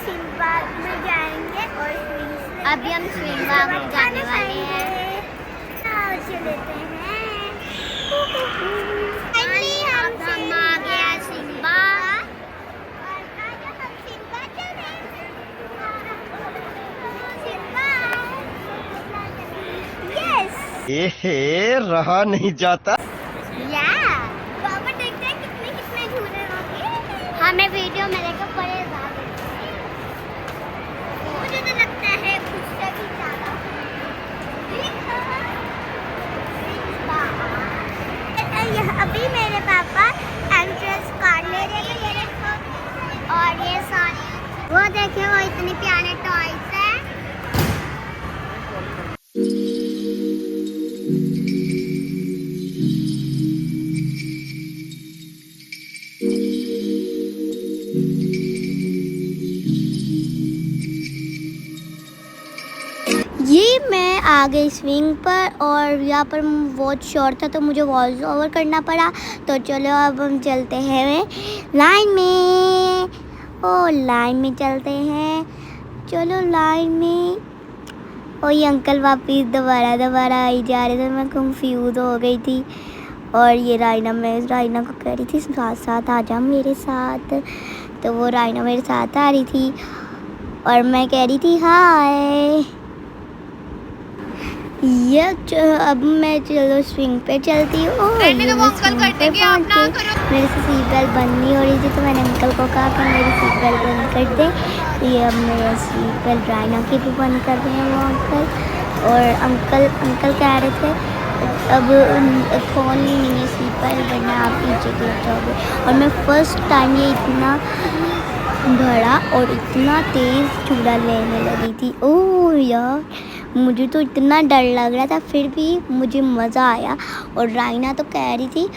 Simba में जाएंगे और अभी हम सिम्बा में जाने वाले हैं। चलते हैं। हम आ गया सिम्बा। रहा नहीं जाता। पापा देखते हैं कितने झूले होंगे। हमें वीडियो में देखो पड़ेगा। मुझे तो लगता है कुछ से भी ज्यादा। अभी मेरे पापा एंट्रेंस कार्ड ले रहे हैं और ये सारे वो देखिए वो इतने प्यारे टॉयज हैं। ये मैं आ गई स्विंग पर और यहाँ पर बहुत शॉर्ट था तो मुझे वॉइस ओवर करना पड़ा। तो चलो अब हम चलते हैं लाइन में। ओ लाइन में चलते हैं, चलो लाइन में। और ये अंकल वापिस दोबारा आई जा रहे थे, मैं कंफ्यूज हो गई थी। और ये मैं रायना को कह रही थी साथ साथ आ जा मेरे साथ, तो वो रायना मेरे साथ आ रही थी और मैं कह रही थी हाय। अब मैं चलो स्विंग पे चलती हूँ। मेरे से सीट बेल्ट बंद नहीं हो रही थी तो मैंने अंकल को कहा कि मेरी सीट बेल्ट बंद कर दे। तो ये अब मेरी सीट बेल्ट रायना की भी बंद कर रहे हैं वो अंकल। और अंकल कह रहे थे अब खोलनी नहीं है सीट बेल्ट वरना आप पीछे गिर जाओगे। और मैं फर्स्ट टाइम ये इतना बड़ा और इतना तेज़ झूला लेने लगी थी। ओह यार मुझे तो इतना डर लग रहा था, फिर भी मुझे मज़ा आया। और रायना तो कह रही थी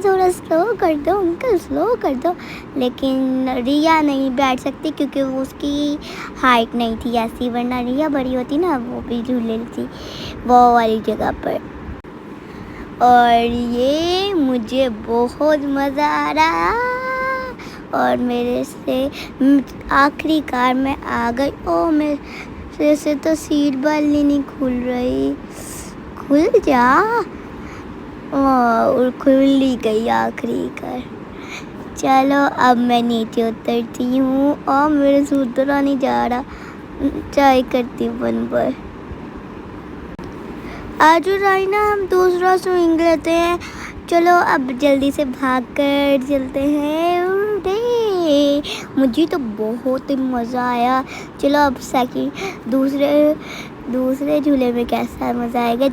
थोड़ा स्लो कर दो अंकल, स्लो कर दो। लेकिन रिया नहीं बैठ सकती क्योंकि वो उसकी हाइट नहीं थी ऐसी, वरना रिया बड़ी होती ना वो भी झूले थी वो वाली जगह पर। और ये मुझे बहुत मज़ा आ रहा और मेरे से आखिरी कार में आ गई। ओ मेरे से तो सीट बेल्ट नहीं खुल रही, खुल जा। और खुल ही गई आखिरी कार। चलो अब मैं नीचे उतरती हूँ और मेरे से उतरा नहीं जा रहा, ट्राई करती हूँ बन पर। आज रायना हम दूसरा स्विंग लेते हैं। चलो अब जल्दी से भाग कर चलते हैं। मुझे तो बहुत ही मज़ा आया। चलो अब सेकंड दूसरे झूले में कैसा मज़ा आएगा।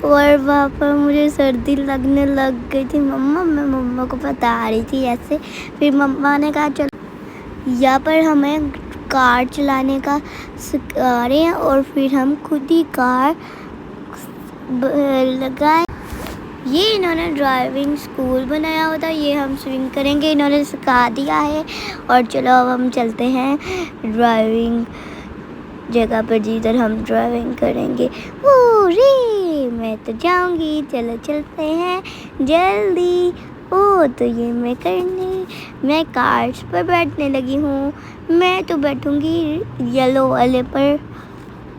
और वहाँ पर मुझे सर्दी लगने लग गई थी। मैं मम्मा को बता रही थी ऐसे। फिर मम्मा ने कहा चलो यहाँ पर हमें कार चलाने का सिखा रहे हैं और फिर हम खुद ही कार लगाए। ये इन्होंने ड्राइविंग स्कूल बनाया हुआ था, ये हम स्विंग करेंगे, इन्होंने सिखा दिया है। और चलो अब हम चलते हैं ड्राइविंग जगह पर जिधर हम ड्राइविंग करेंगे। ओ रे मैं तो जाऊंगी, चलो चलते हैं जल्दी। ओ तो ये मैं कार्स पर बैठने लगी हूँ। मैं तो बैठूंगी येलो वाले पर।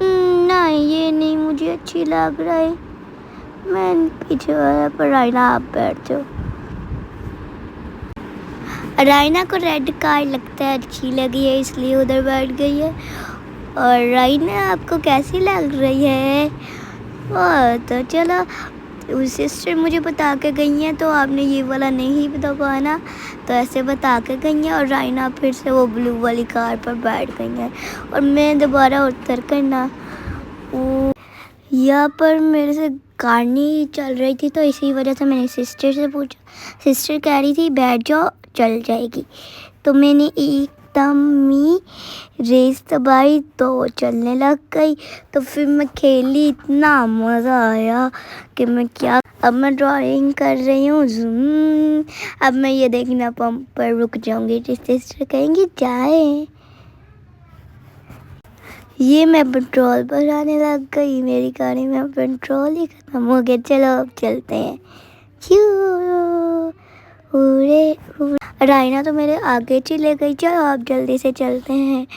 नहीं ये नहीं मुझे अच्छी लग रहा है, मैं पीछे वाला पर। रायना आप बैठ जाओ। रायना को रेड कार लगता है अच्छी लगी है इसलिए उधर बैठ गई है। और रायना आपको कैसी लग रही है? तो चलो सिस्टर मुझे बता के गई हैं तो आपने ये वाला नहीं बता पाया ना, तो ऐसे बता के गई हैं। और रायना फिर से वो ब्लू वाली कार पर बैठ गई हैं और मैं दोबारा उतर कर ना यहाँ पर मेरे से कार नहीं चल रही थी तो इसी वजह से मैंने सिस्टर से पूछा। सिस्टर कह रही थी बैठ जाओ चल जाएगी। तो मैंने एकदम ही रेस दबाई तो चलने लग गई। तो फिर मैं खेली, इतना मज़ा आया कि मैं क्या। अब मैं ड्राइविंग कर रही हूँ अब मैं ये देखना पंप पर रुक जाऊँगी। सिस्टर कहेंगी जाए। ये मैं पेट्रोल भराने लग गई, मेरी गाड़ी में पेट्रोल ही ख़त्म हो गया। चलो अब चलते हैं। रायना तो मेरे आगे चले गई। चलो आप जल्दी से चलते हैं।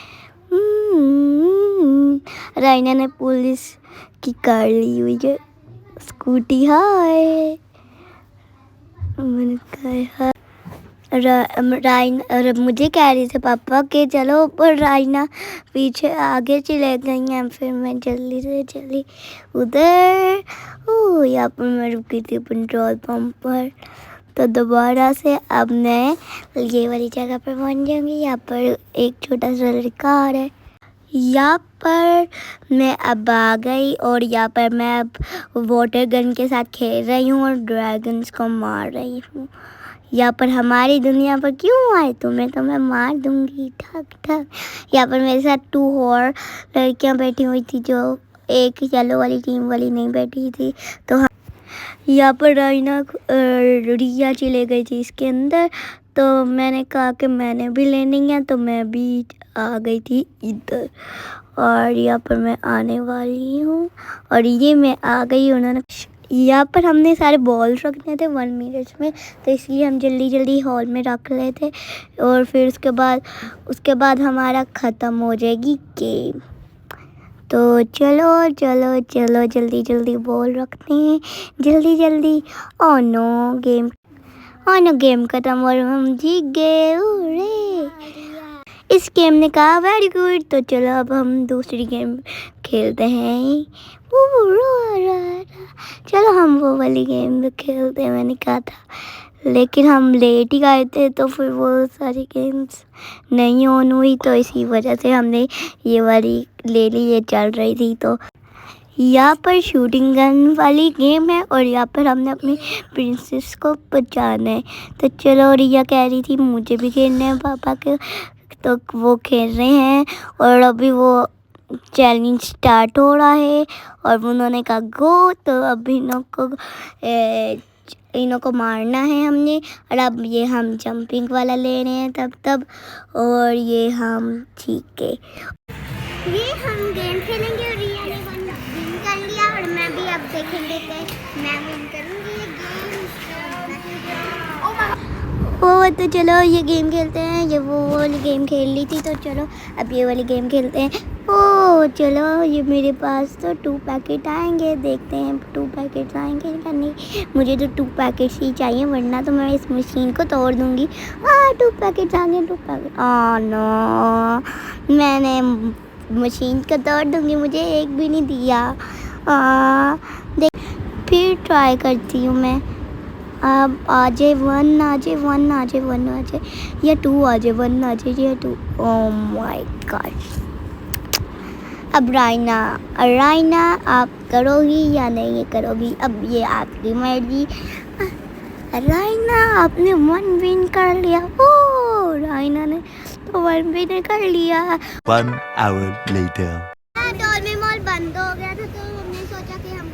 रायना ने पुलिस की कार ली हुई है, स्कूटी। हाय, मैंने कहा रायना मुझे कह रही थी पापा के चलो, पर रायना पीछे आगे चले गई हैं। फिर मैं जल्दी से चली उधर। यहाँ पर मैं रुकी थी पेट्रोल पंप पर। तो दोबारा से अब मैं ये वाली जगह पर पहुंच जाऊंगी। यहाँ पर एक छोटा सा लड़का आ रहा है। यहाँ पर मैं अब आ गई और यहाँ पर मैं अब वाटर गन के साथ खेल रही हूँ और ड्रैगन्स को मार रही हूँ। यहाँ पर हमारी दुनिया पर क्यों आए तुम्हें मार दूंगी, ठक ठक। यहाँ पर मेरे साथ 2 और लड़कियाँ बैठी हुई थी, जो एक येलो वाली टीम वाली नहीं बैठी थी। तो यहाँ पर रिया चले गई थी इसके अंदर। तो मैंने कहा कि मैंने भी लेनी है, तो मैं भी आ गई थी इधर। और यहाँ पर मैं आने वाली हूँ और ये मैं आ गई। उन्होंने यहाँ पर हमने सारे बॉल्स रखने थे 1 मिनट में, तो इसलिए हम जल्दी जल्दी हॉल में रख रहे थे। और फिर उसके बाद हमारा ख़त्म हो जाएगी गेम। तो चलो चलो चलो जल्दी जल्दी बॉल रखते हैं, जल्दी जल्दी। ओह नो गेम ख़त्म और हम जीत गए। इस गेम ने कहा वेरी गुड। तो चलो अब हम दूसरी गेम खेलते हैं। चलो हम वो वाली गेम खेलते हैं, मैंने कहा था, लेकिन हम लेट ही आए थे तो फिर वो सारी गेम्स नहीं ऑन हुई। तो इसी वजह से हमने ये वाली ले ली, ये चल रही थी। तो यहाँ पर शूटिंग गन वाली गेम है और यहाँ पर हमने अपनी प्रिंसेस को बचाना है। तो चलो, रिया कह रही थी मुझे भी खेलने हैं पापा के, तो वो खेल रहे हैं। और अभी वो चैलेंज स्टार्ट हो रहा है और उन्होंने कहा गो। तो अब इन्हों को मारना है हमने। और अब ये हम जंपिंग वाला ले रहे हैं तब और ये हम ठीक है, ये हम गेम खेलेंगे और रिया ने विन कर लिया और मैं भी अब देखेंगे कि मैं विन करूंगी ये गेम। ओ तो चलो ये गेम खेलते हैं। ये वो वाली गेम खेल ली थी, तो चलो अब ये वाली गेम खेलते हैं। ओ चलो, ये मेरे पास तो 2 पैकेट आएंगे, देखते हैं 2 पैकेट आएंगे या नहीं। मुझे तो 2 पैकेट्स ही चाहिए, वरना तो मैं इस मशीन को तोड़ दूंगी। 2 पैकेट आ गए, 2 पैकेट। नो, मैंने मशीन को तोड़ दूंगी, मुझे एक भी नहीं दिया। देख, फिर ट्राई करती हूँ मैं। अब आ जाए 1 आ जाए 1 आ जाए 1 आ जाए या 2 आ जाए 1 आ जाए या 2। Oh my God. अब रायना आप करोगी या नहीं करोगी, अब ये आपकी मर्जी। रायना आपने 1 विन कर लिया। ओ रायना ने तो 1 विन कर लिया। 1 hour later. डॉल्फिन मॉल बंद हो गया था, तो हमने सोचा कि हम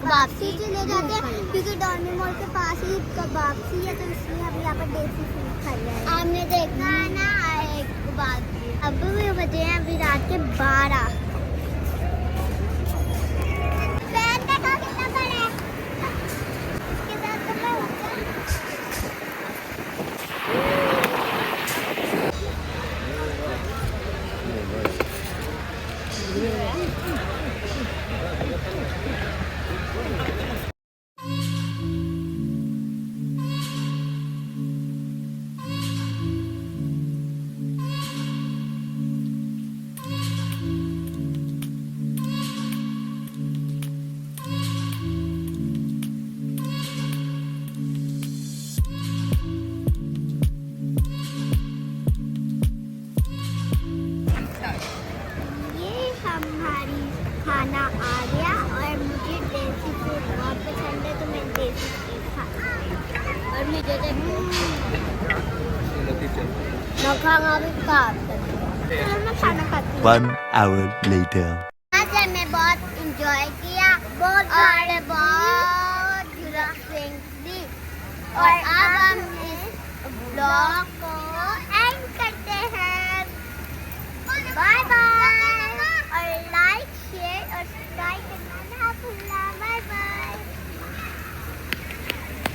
वापसी चले जाते हैं, क्योंकि डॉल्फिन मॉल के पास ही वापसी है, तो इसलिए हम यहाँ पर देसी फूड खा रहे हैं। आपने देखा है ना एक बात, अब भी बजे हैं अभी रात के 12। खाना आ गया और मुझे देसी फूड बहुत पसंद है, तो मैं देसी फूड खाती। और मुझे मैं खाना खाती हूँ। 1 hour later. आज मैं बहुत इंजॉय किया और बहुत दी, और अब हम इस ब्लॉग को